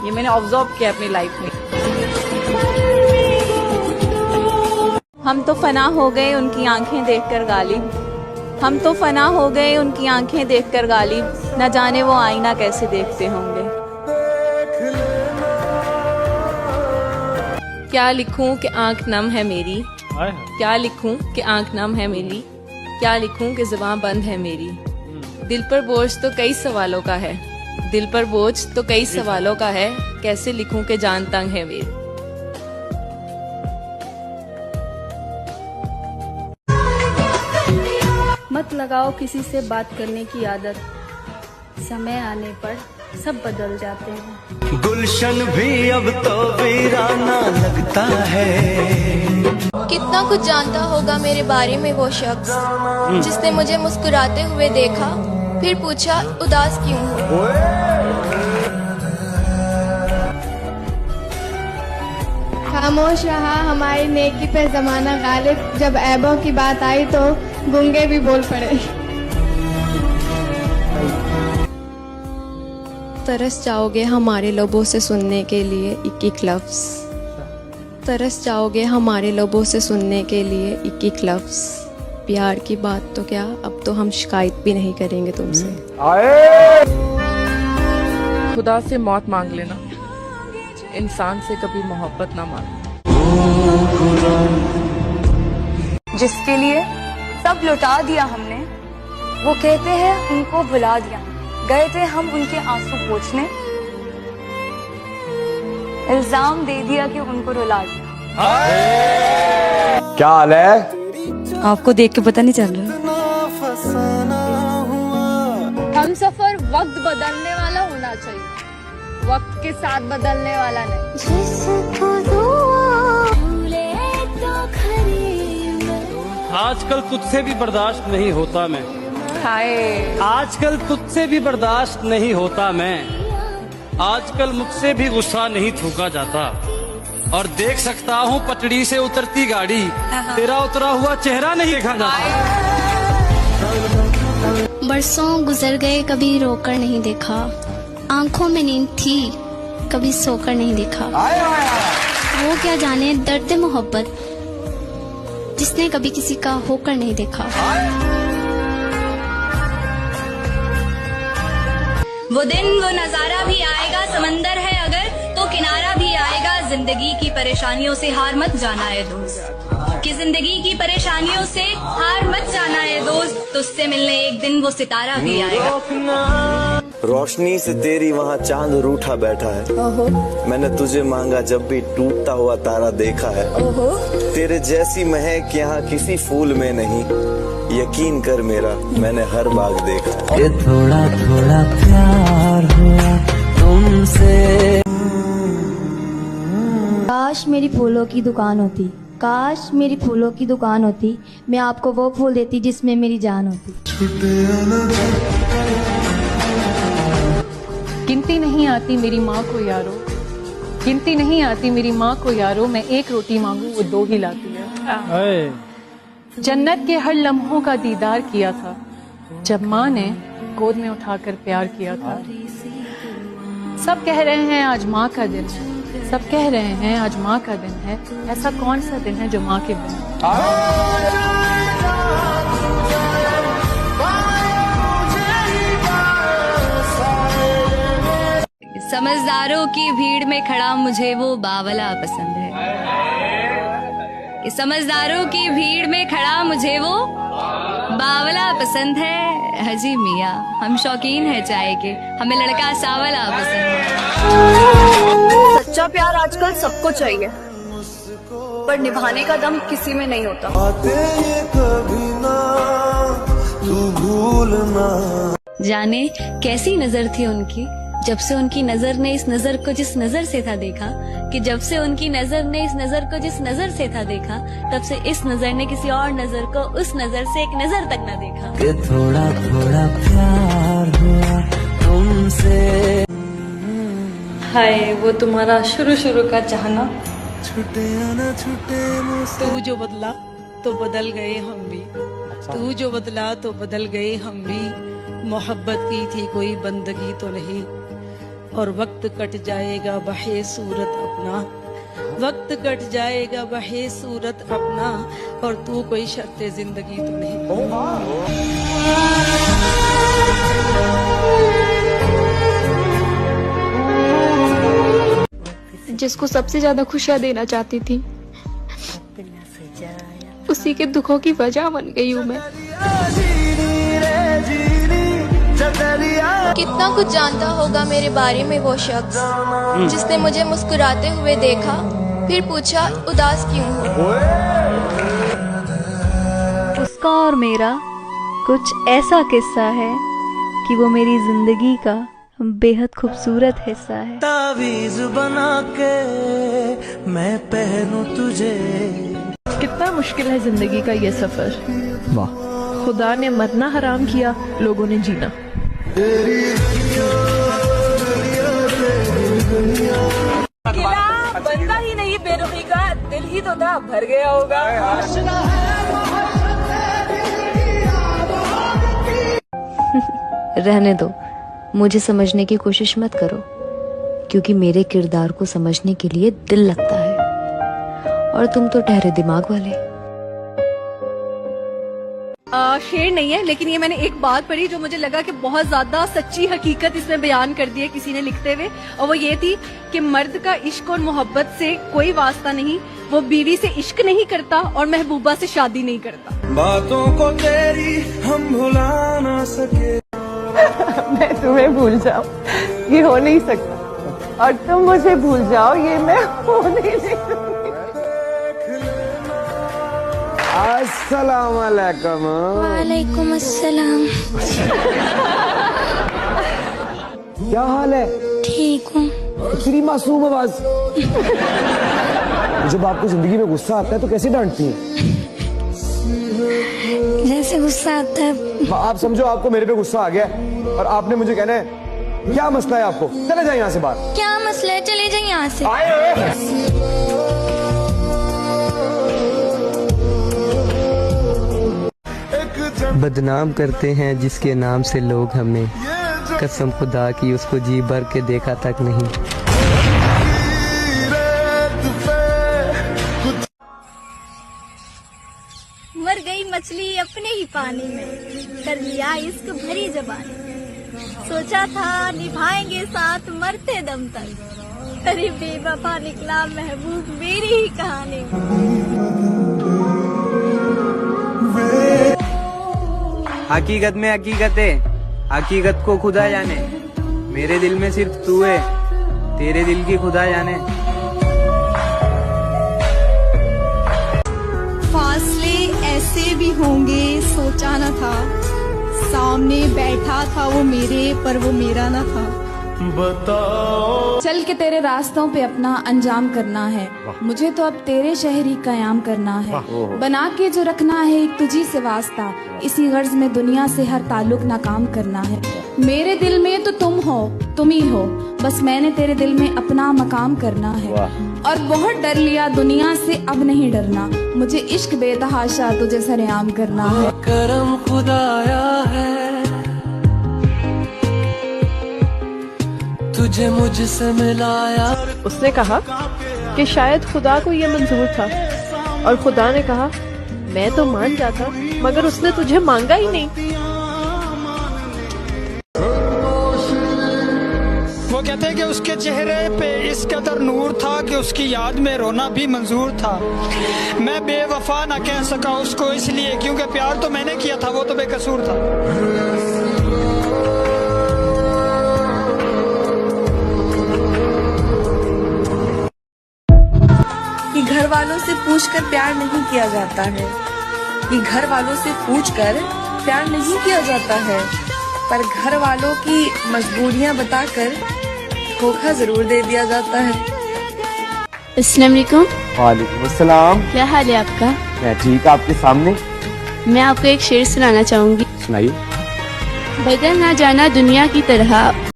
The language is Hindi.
ये मैंने ऑब्जर्व किया अपनी लाइफ में। हम तो फना हो गए उनकी आंखें देखकर गालिब, हम तो फना हो गए उनकी आंखें देखकर गालिब, न जाने वो आईना कैसे देखते होंगे। क्या लिखूं कि आंख नम है मेरी, क्या लिखूं कि आंख नम है मेरी, क्या लिखूं कि ज़ुबान बंद है मेरी। दिल पर बोझ तो कई सवालों का है, दिल पर बोझ तो कई सवालों का है, कैसे लिखूं कि जान तंग है मेरी। मत लगाओ किसी से बात करने की आदत, समय आने पर सब बदल जाते हैं। गुलशन भी अब तो वीराना लगता है। कितना कुछ जानता होगा मेरे बारे में वो शख्स, जिसने मुझे मुस्कुराते हुए देखा, फिर पूछा उदास क्यों हो। खामोश रहा हमारी नेकी पे जमाना गालिब, जब ऐबों की बात आई तो गूंगे भी बोल पड़े। तरस जाओगे हमारे लबों से सुनने के लिए एक एक लफ्ज, तरस जाओगे हमारे लबों से सुनने के लिए एक एक लफ्ज। प्यार की बात तो क्या, अब तो हम शिकायत भी नहीं करेंगे तुमसे। खुदा से मौत मांग लेना, इंसान से कभी मोहब्बत ना मांगना। जिसके लिए सब लुटा दिया हमने, वो कहते हैं उनको भुला दिया। गए थे हम उनके आंसू पोंछने, इल्जाम दे दिया कि उनको रुला दिया। क्या हाल है? आपको देख के पता नहीं चल रहा। हम सफर वक्त बदलने वाला होना चाहिए, वक्त के साथ बदलने वाला नहीं। आजकल तुझसे भी बर्दाश्त नहीं होता मैं, आजकल तुझसे भी बर्दाश्त नहीं होता मैं, आजकल मुझसे भी गुस्सा नहीं थूका जाता, और देख सकता हूँ पटड़ी से उतरती गाड़ी, तेरा उतरा हुआ चेहरा नहीं देखा जाता। बरसों गुजर गए कभी रोकर नहीं देखा, आंखों में नींद थी कभी सोकर नहीं देखा। वो क्या जाने दर्द मोहब्बत, जिसने कभी किसी का होकर नहीं देखा। वो दिन वो नजारा भी आएगा, समंदर है अगर तो किनारा भी आएगा। जिंदगी की परेशानियों से हार मत जाना है दोस्त, कि जिंदगी की परेशानियों से हार मत जाना है दोस्त, तुझसे मिलने एक दिन वो सितारा भी आएगा। रोशनी से तेरी वहाँ चांद रूठा बैठा है, मैंने तुझे मांगा जब भी टूटता हुआ तारा देखा है। तेरे जैसी महक यहाँ किसी फूल में नहीं, यकीन कर मेरा मैंने हर बाग देखा। ये थोड़ा थोड़ा प्यार हुआ तुमसे। काश मेरी फूलों की दुकान होती, काश मेरी फूलों की दुकान होती, मैं आपको वो फूल देती जिसमें मेरी जान होती। गिनती नहीं आती मेरी माँ को यारो, गिनती नहीं आती मेरी माँ को यारो, मैं एक रोटी मांगू वो दो ही लाती है। जन्नत के हर लम्हों का दीदार किया था, जब माँ ने गोद में उठाकर प्यार किया था। सब कह रहे हैं आज माँ का दिन है, सब कह रहे हैं आज माँ का दिन है, ऐसा कौन सा दिन है जो माँ के बिन। समझदारों की भीड़ में खड़ा मुझे वो बावला पसंद है, समझदारों की भीड़ में खड़ा मुझे वो बावला पसंद है। हजी मियाँ हम शौकीन है चाय के, हमें लड़का सावला पसंद है। सच्चा प्यार आजकल सबको चाहिए, पर निभाने का दम किसी में नहीं होता। जाने कैसी नजर थी उनकी, जब से उनकी नजर ने इस नजर को जिस नजर से था देखा, कि जब से उनकी नजर ने इस नजर को जिस नजर से था देखा, तब से इस नजर ने किसी और नजर को उस नजर से एक नजर तक न देखा। ये थोड़ा थोड़ा प्यार हुआ तुमसे। हाय वो तुम्हारा शुरू शुरू का चाहना, छुटे न छुटे तू जो बदला तो बदल गए हम भी, तू जो बदला तो बदल गए हम भी, मोहब्बत की थी कोई बंदगी तो नहीं, और वक्त कट जाएगा बहे सूरत अपना, वक्त कट जाएगा बहे सूरत अपना, और तू कोई शर्त जिंदगी तो नहीं। जिसको सबसे ज्यादा खुशियाँ देना चाहती थी, उसी के दुखों की वजह बन गई हूँ मैं। कितना कुछ जानता होगा मेरे बारे में वो शख्स जिसने मुझे मुस्कुराते हुए देखा, फिर पूछा उदास क्यों हो। उसका और मेरा कुछ ऐसा किस्सा है कि वो मेरी जिंदगी का बेहद खूबसूरत हिस्सा है। तावीज बना के मैं पहनूं तुझे। कितना मुश्किल है जिंदगी का ये सफर। वाह। खुदा ने मरना हराम किया, लोगों ने जीना। बंदा ही नहीं बेरुखी का दिल ही तो था, भर गया होगा। रहने दो, मुझे समझने की कोशिश मत करो, क्योंकि मेरे किरदार को समझने के लिए दिल लगता है और तुम तो ठहरे दिमाग वाले। शेर नहीं है, लेकिन ये मैंने एक बात पढ़ी जो मुझे लगा कि बहुत ज्यादा सच्ची हकीकत इसमें बयान कर दी है किसी ने लिखते हुए, और वो ये थी कि मर्द का इश्क और मोहब्बत से कोई वास्ता नहीं, वो बीवी से इश्क नहीं करता और महबूबा से शादी नहीं करता। बातों को तेरी हम भुला ना सके। मैं तुम्हें भूल जाऊं ये हो नहीं सकता, और तुम मुझे भूल जाओ ये मैं हो नहीं सकती। अस्सलाम वालेकुम। वालेकुम अस्सलाम। क्या हाल है? ठीक हूँ। इतनी मासूम आवाज। जब आपको जिंदगी में गुस्सा आता है तो कैसे डांटती हैं? जैसे गुस्सा आता है। आप समझो आपको मेरे पे गुस्सा आ गया है और आपने मुझे कहना है क्या मसला है आपको, चले जाए यहाँ से बाहर। क्या मसला है, चले जाए यहाँ से। बदनाम करते हैं जिसके नाम से लोग हमें, कसम खुदा की उसको जी भर के देखा तक नहीं। मर गई मछली अपने ही पानी में, कर लिया इश्क भरी जबानी, सोचा था निभाएंगे साथ मरते दम तक, अरे बेवफा निकला महबूब मेरी ही कहानी में। हकीकत में हकीकत है, हकीकत को खुदा जाने, मेरे दिल में सिर्फ तू है, तेरे दिल की खुदा जाने। फासले ऐसे भी होंगे सोचा न था, सामने बैठा था वो मेरे पर वो मेरा न था। बताओ चल के तेरे रास्तों पे अपना अंजाम करना है, मुझे तो अब तेरे शहर ही कयाम करना है, बना के जो रखना है एक तुझी से वास्ता, इसी गर्ज में दुनिया से हर ताल्लुक नाकाम करना है। मेरे दिल में तो तुम हो, तुम ही हो, बस मैंने तेरे दिल में अपना मकाम करना है, और बहुत डर लिया दुनिया से अब नहीं डरना, मुझे इश्क बेतहाशा तुझे सरेआम करना है। करम खुदाया है तुझे मुझसे मिलाया। उसने कहा कि शायद खुदा को ये मंजूर था, और खुदा ने कहा मैं तो मान जाता, मगर उसने तुझे मांगा ही नहीं। वो कहते हैं कि उसके चेहरे पे इस कदर नूर था कि उसकी याद में रोना भी मंजूर था। मैं बेवफा ना कह सका उसको इसलिए क्योंकि प्यार तो मैंने किया था, वो तो बेकसूर था। कि घर वालों से पूछकर प्यार नहीं किया जाता है, कि घर वालों से पूछकर प्यार नहीं किया जाता है, पर घर वालों की मजबूरियां बताकर धोखा जरूर दे दिया जाता है। अस्सलाम वालेकुम। वालेकुम अस्सलाम। क्या हाल है आपका? मैं ठीक, आपके सामने। मैं आपको एक शेर सुनाना चाहूंगी। सुनाइए। बदल ना जाना दुनिया की तरह,